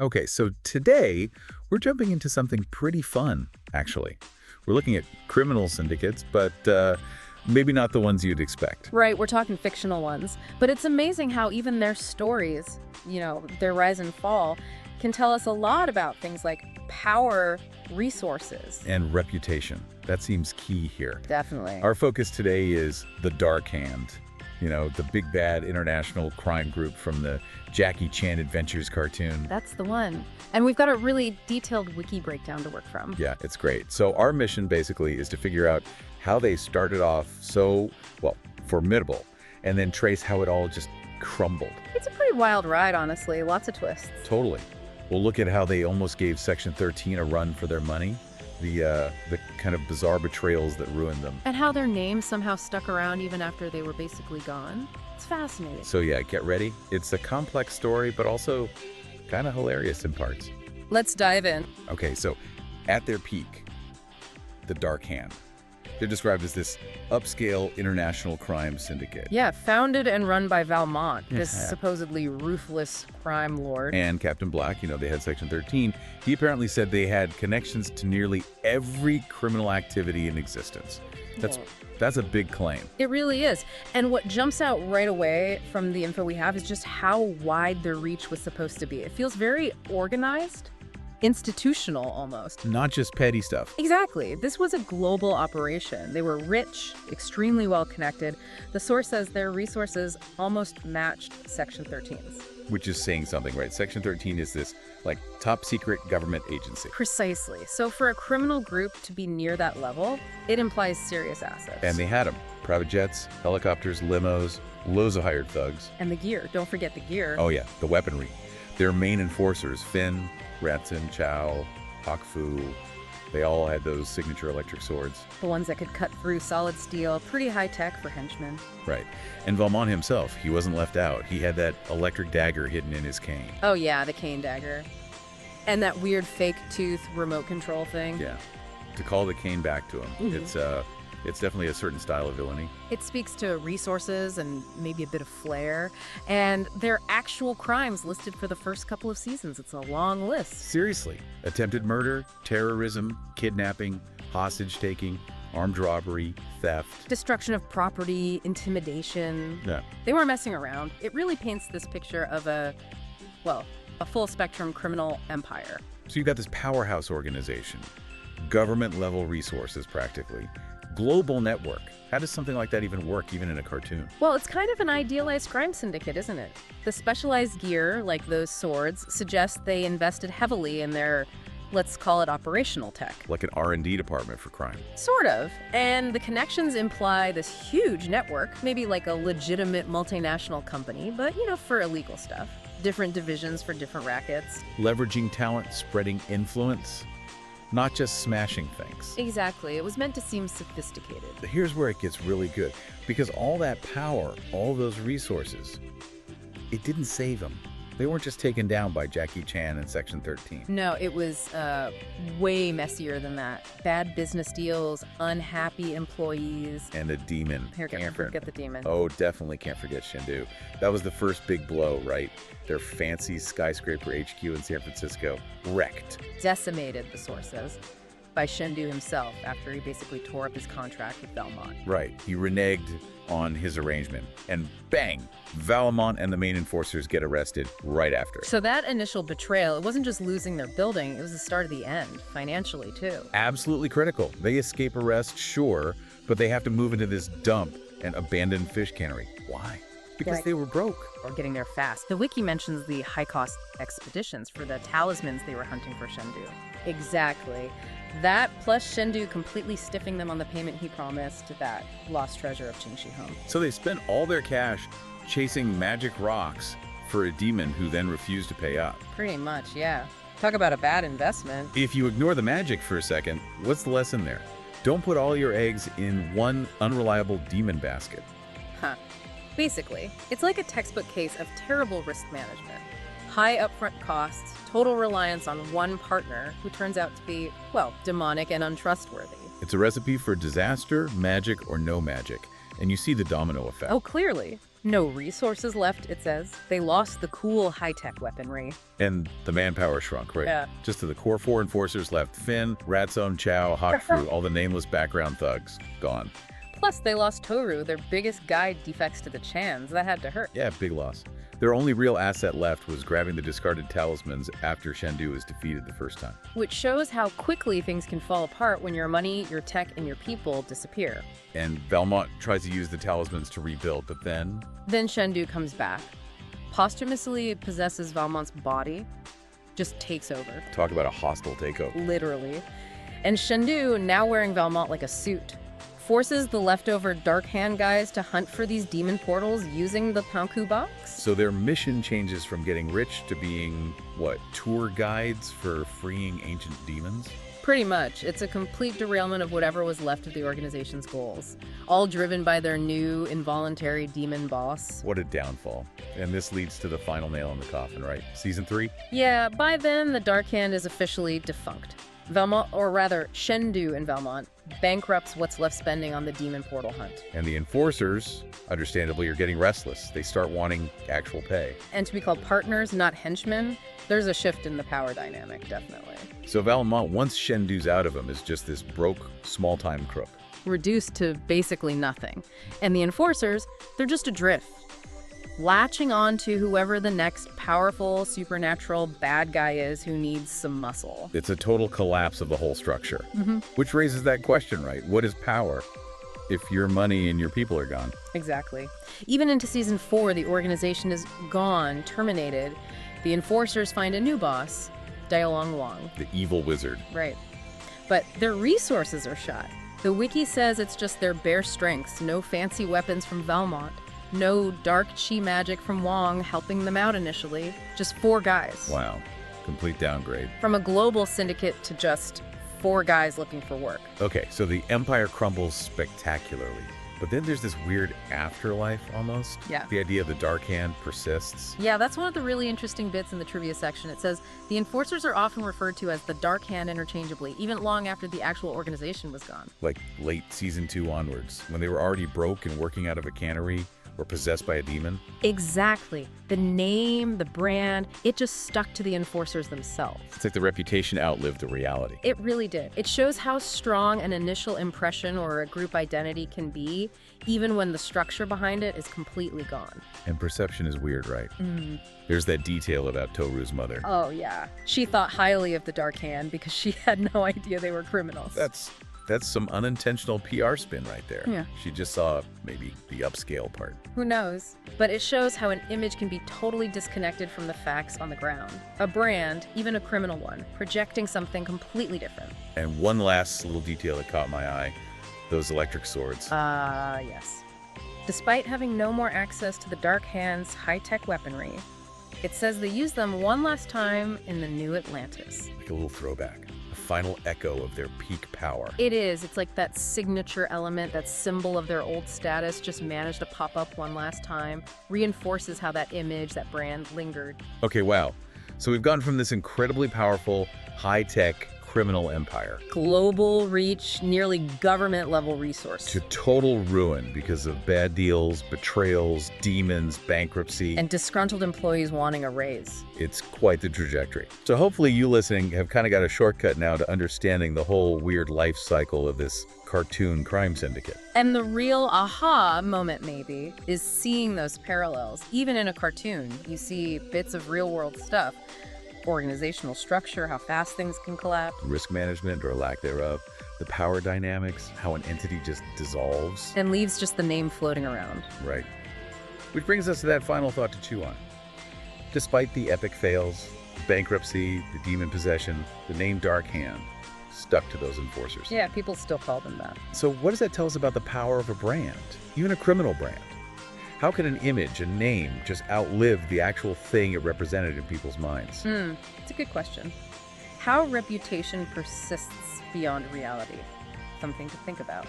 Okay, so today we're jumping into something pretty fun, actually. We're looking at criminal syndicates, but maybe not the ones you'd expect. Right, we're talking fictional ones. But it's amazing how even their stories, their rise and fall, can tell us a lot about things like power, resources. And reputation. That seems key here. Definitely. Our focus today is the Dark Hand. The big bad international crime group from the Jackie Chan Adventures cartoon. That's the one. And we've got a really detailed wiki breakdown to work from. Yeah, it's great. So our mission basically is to figure out how they started off so, well, formidable, and then trace how it all just crumbled. It's a pretty wild ride, honestly. Lots of twists. Totally. We'll look at how they almost gave Section 13 a run for their money, the kind of bizarre betrayals that ruined them. And how their names somehow stuck around even after they were basically gone. It's fascinating. So yeah, get ready. It's a complex story, but also kind of hilarious in parts. Let's dive in. Okay, so at their peak, the Dark Hand. They're described as this upscale international crime syndicate. Yeah, founded and run by Valmont, this Yeah. supposedly ruthless crime lord. And Captain Black, they had Section 13. He apparently said they had connections to nearly every criminal activity in existence. That's a big claim. It really is. And what jumps out right away from the info we have is just how wide their reach was supposed to be. It feels very organized, institutional almost. Not just petty stuff. Exactly. This was a global operation. They were rich, extremely well connected. The source says their resources almost matched Section 13's. Which is saying something, right? Section 13 is this, top secret government agency. Precisely. So for a criminal group to be near that level, it implies serious assets. And they had them. Private jets, helicopters, limos, loads of hired thugs. And the gear. Don't forget the gear. Oh yeah, the weaponry. Their main enforcers, Finn, Ratson, Chow, Hawk Fu, they all had those signature electric swords. The ones that could cut through solid steel. Pretty high tech for henchmen. Right. And Valmont himself, he wasn't left out. He had that electric dagger hidden in his cane. Oh yeah, the cane dagger. And that weird fake tooth remote control thing. Yeah. To call the cane back to him, it's definitely a certain style of villainy. It speaks to resources and maybe a bit of flair. And their actual crimes listed for the first couple of seasons. It's a long list. Seriously. Attempted murder, terrorism, kidnapping, hostage-taking, armed robbery, theft. Destruction of property, intimidation. Yeah. They weren't messing around. It really paints this picture of a full-spectrum criminal empire. So you've got this powerhouse organization, government-level resources practically, global network. How does something like that even work, even in a cartoon? Well, it's kind of an idealized crime syndicate, isn't it? The specialized gear, like those swords, suggests they invested heavily in their, let's call it operational tech. Like an R&D department for crime. Sort of. And the connections imply this huge network, maybe like a legitimate multinational company, but, for illegal stuff. Different divisions for different rackets. Leveraging talent, spreading influence, not just smashing things. Exactly. It was meant to seem sophisticated. Here's where it gets really good, because all that power, all those resources, it didn't save them. They weren't just taken down by Jackie Chan and Section 13. No, it was way messier than that. Bad business deals, unhappy employees. And a demon. Can't forget the demon. Oh, definitely can't forget Shendu. That was the first big blow, right? Their fancy skyscraper HQ in San Francisco wrecked. Decimated, the source says, by Shendu himself after he basically tore up his contract with Valmont. Right. He reneged on his arrangement. And bang! Valmont and the main enforcers get arrested right after. So that initial betrayal, it wasn't just losing their building, it was the start of the end, financially too. Absolutely critical. They escape arrest, sure, but they have to move into this dump and abandoned fish cannery. Why? Because they were broke. Or getting there fast. The wiki mentions the high-cost expeditions for the talismans they were hunting for Shendu. Exactly. That plus Shendu completely stiffing them on the payment he promised to that lost treasure of Qingxi Home. So they spent all their cash chasing magic rocks for a demon who then refused to pay up. Pretty much, yeah. Talk about a bad investment. If you ignore the magic for a second, what's the lesson there? Don't put all your eggs in one unreliable demon basket. Huh. Basically, it's like a textbook case of terrible risk management. High upfront costs, total reliance on one partner who turns out to be, demonic and untrustworthy. It's a recipe for disaster, magic, or no magic, and you see the domino effect. Oh, clearly. No resources left, it says. They lost the cool high-tech weaponry. And the manpower shrunk, right? Yeah. Just to the core 4 enforcers left: Finn, Ratzone, Chow, Hawkfu, all the nameless background thugs. Gone. Plus, they lost Toru, their biggest guide defects to the Chans. That had to hurt. Yeah, big loss. Their only real asset left was grabbing the discarded talismans after Shendu was defeated the first time. Which shows how quickly things can fall apart when your money, your tech, and your people disappear. And Valmont tries to use the talismans to rebuild, but then Shendu comes back, posthumously possesses Valmont's body, just takes over, talk about a hostile takeover. literally. And Shendu, now wearing Valmont like a suit, forces the leftover Dark Hand guys to hunt for these demon portals using the Panku box. So their mission changes from getting rich to being, what, tour guides for freeing ancient demons? Pretty much. It's a complete derailment of whatever was left of the organization's goals, all driven by their new involuntary demon boss. What a downfall. And this leads to the final nail in the coffin, right? Season 3? Yeah, by then, the Dark Hand is officially defunct. Valmont, or rather, Shendu and Valmont, bankrupts what's left spending on the demon portal hunt. And the enforcers, understandably, are getting restless. They start wanting actual pay. And to be called partners, not henchmen, there's a shift in the power dynamic, definitely. So Valmont, once Shendu's out of him, is just this broke, small-time crook. Reduced to basically nothing. And the enforcers, they're just adrift, latching on to whoever the next powerful, supernatural bad guy is who needs some muscle. It's a total collapse of the whole structure. Which raises that question, right? What is power if your money and your people are gone? Exactly. Even into season 4, the organization is gone, terminated. The enforcers find a new boss, Dialong Wang. The evil wizard. Right. But their resources are shot. The wiki says it's just their bare strengths, no fancy weapons from Valmont, no dark chi magic from Wong helping them out initially, just 4 guys. Wow. Complete downgrade. From a global syndicate to just 4 guys looking for work. Okay, so the empire crumbles spectacularly. But then there's this weird afterlife almost. Yeah. The idea of the Dark Hand persists. Yeah, that's one of the really interesting bits in the trivia section. It says, the enforcers are often referred to as the Dark Hand interchangeably, even long after the actual organization was gone. Like late season 2 onwards, when they were already broke and working out of a cannery or possessed by a demon. Exactly. The name, the brand, it just stuck to the enforcers themselves. It's like the reputation outlived the reality. It really did. It shows how strong an initial impression or a group identity can be, even when the structure behind it is completely gone. And perception is weird, right? There's that detail about Toru's mother. Oh, yeah. She thought highly of the Dark Hand because she had no idea they were criminals. That's some unintentional PR spin right there. Yeah. She just saw maybe the upscale part. Who knows? But it shows how an image can be totally disconnected from the facts on the ground. A brand, even a criminal one, projecting something completely different. And one last little detail that caught my eye, those electric swords. Yes. Despite having no more access to the Dark Hand's high-tech weaponry, it says they used them one last time in the New Atlantis. Like a little throwback. A final echo of their peak power. It is. It's like that signature element, that symbol of their old status just managed to pop up one last time, reinforces how that image, that brand lingered. Okay, wow. So we've gone from this incredibly powerful, high-tech criminal empire Global reach, nearly government-level resource. to total ruin because of bad deals, betrayals, demons, bankruptcy. And disgruntled employees wanting a raise. It's quite the trajectory. So hopefully you listening have kind of got a shortcut now to understanding the whole weird life cycle of this cartoon crime syndicate. And the real aha moment, maybe, is seeing those parallels. Even in a cartoon, you see bits of real-world stuff. Organizational structure, how fast things can collapse. Risk management or lack thereof, the power dynamics, how an entity just dissolves. And leaves just the name floating around. Right. Which brings us to that final thought to chew on. Despite the epic fails, bankruptcy, the demon possession, the name Dark Hand stuck to those enforcers. Yeah, people still call them that. So what does that tell us about the power of a brand, even a criminal brand? How can an image, a name, just outlive the actual thing it represented in people's minds? It's a good question. How reputation persists beyond reality. Something to think about.